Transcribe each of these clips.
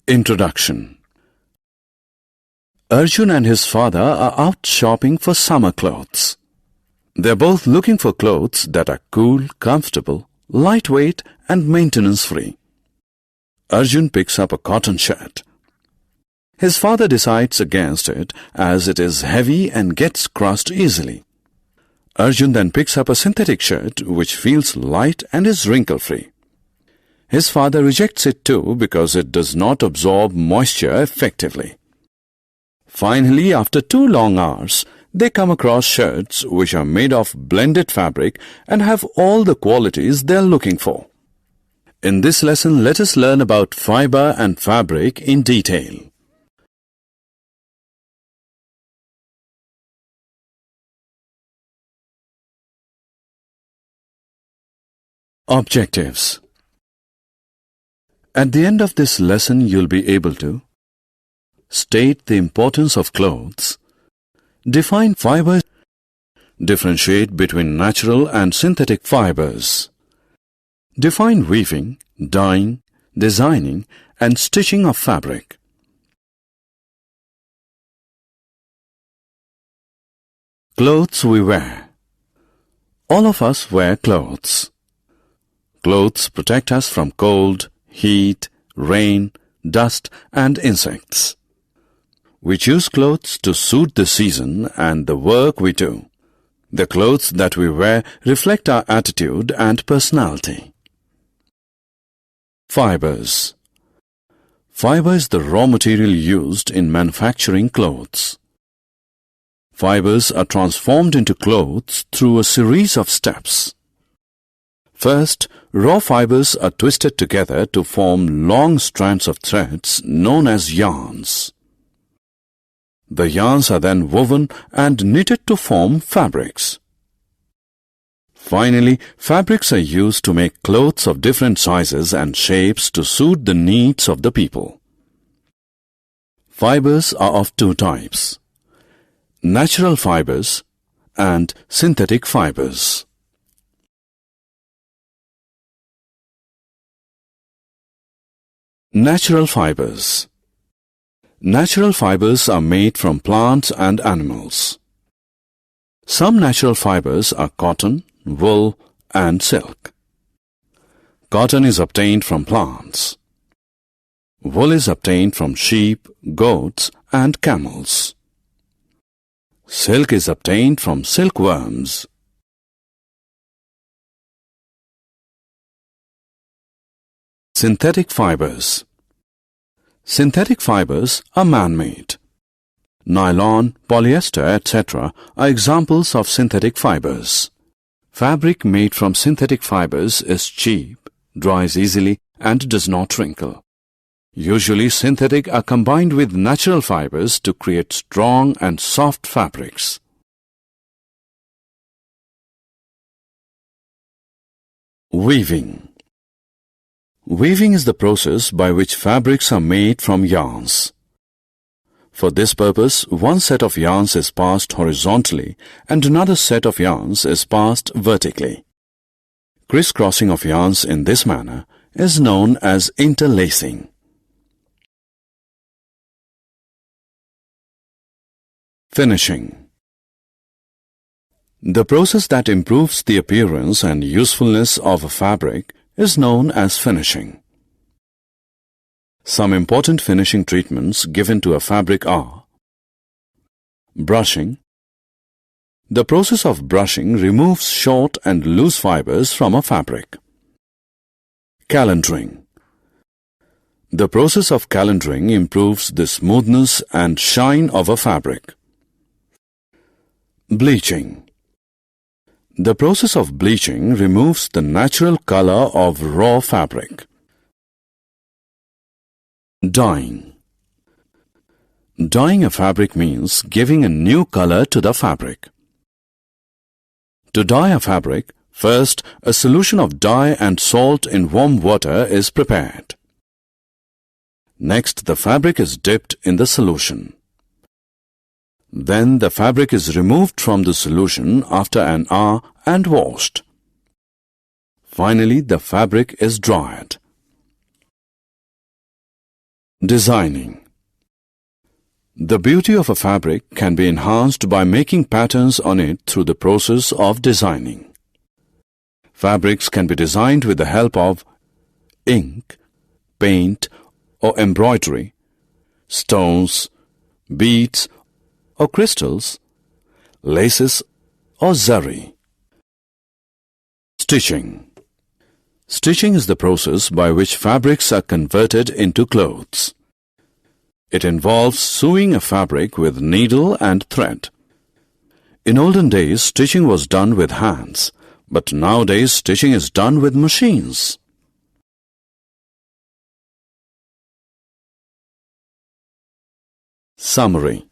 Introduction. Arjun and his father are out shopping for summer clothes. They're both looking for clothes that are cool, comfortable, lightweight and maintenance-free. Arjun picks up a cotton shirt. His father decides against it as it is heavy and gets crushed easily. Arjun then picks up a synthetic shirt which feels light and is wrinkle-free. His father rejects it too because it does not absorb moisture effectively. Finally, after 2 long hours, they come across shirts which are made of blended fabric and have all the qualities they are looking for. In this lesson, let us learn about fiber and fabric in detail. Objectives. At the end of this lesson, you'll be able to state the importance of clothes, define fibers, differentiate between natural and synthetic fibers, define weaving, dyeing, designing, and stitching of fabric. Clothes we wear. All of us wear clothes. Clothes protect us from cold, heat, rain, dust, and insects. We choose clothes to suit the season and the work we do. The clothes that we wear reflect our attitude and personality. Fibers. Fiber is the raw material used in manufacturing clothes. Fibers are transformed into clothes through a series of steps. First, raw fibers are twisted together to form long strands of threads known as yarns. The yarns are then woven and knitted to form fabrics. Finally, fabrics are used to make clothes of different sizes and shapes to suit the needs of the people. Fibers are of 2 types: natural fibers and synthetic fibers. Natural fibers. Natural fibers are made from plants and animals. Some natural fibers are cotton, wool, and silk. Cotton is obtained from plants. Wool is obtained from sheep, goats, and camels. Silk is obtained from silkworms. Synthetic fibers. Synthetic fibers are man-made. Nylon, polyester, etc. are examples of synthetic fibers. Fabric made from synthetic fibers is cheap, dries easily, and does not wrinkle. Usually, synthetic are combined with natural fibers to create strong and soft fabrics. Weaving. Weaving is the process by which fabrics are made from yarns. For this purpose, one set of yarns is passed horizontally and another set of yarns is passed vertically. Crisscrossing of yarns in this manner is known as interlacing. Finishing. The process that improves the appearance and usefulness of a fabric is known as finishing. Some important finishing treatments given to a fabric are brushing. The process of brushing removes short and loose fibers from a fabric. Calendering. The process of calendering improves the smoothness and shine of a fabric. Bleaching. The process of bleaching removes the natural color of raw fabric. Dyeing. Dyeing a fabric means giving a new color to the fabric. To dye a fabric, first a solution of dye and salt in warm water is prepared. Next, the fabric is dipped in the solution. Then the fabric is removed from the solution after an hour and washed. Finally, the fabric is dried. Designing. The beauty of a fabric can be enhanced by making patterns on it through the process of designing. Fabrics can be designed with the help of ink, paint or embroidery, stones, beads or crystals, laces or zari. Stitching. Stitching is the process by which fabrics are converted into clothes. It involves sewing a fabric with needle and thread. In olden days, stitching was done with hands, but nowadays stitching is done with machines. Summary.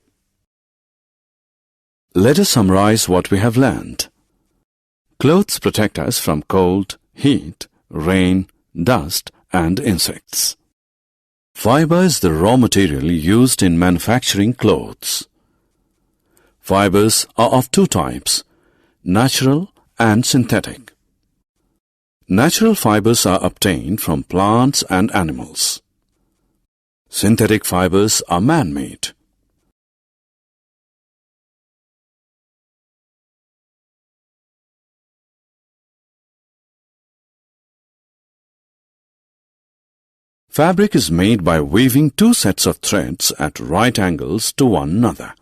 Let us summarize what we have learned. Clothes protect us from cold, heat, rain, dust, and insects. Fiber is the raw material used in manufacturing clothes. Fibers are of two types, natural and synthetic. Natural fibers are obtained from plants and animals. Synthetic fibers are man-made. Fabric is made by weaving two sets of threads at right angles to one another.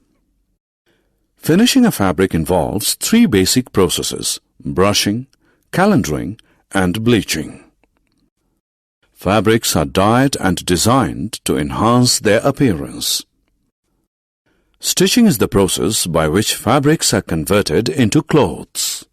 Finishing a fabric involves three basic processes: brushing, calendering, and bleaching. Fabrics are dyed and designed to enhance their appearance. Stitching is the process by which fabrics are converted into clothes.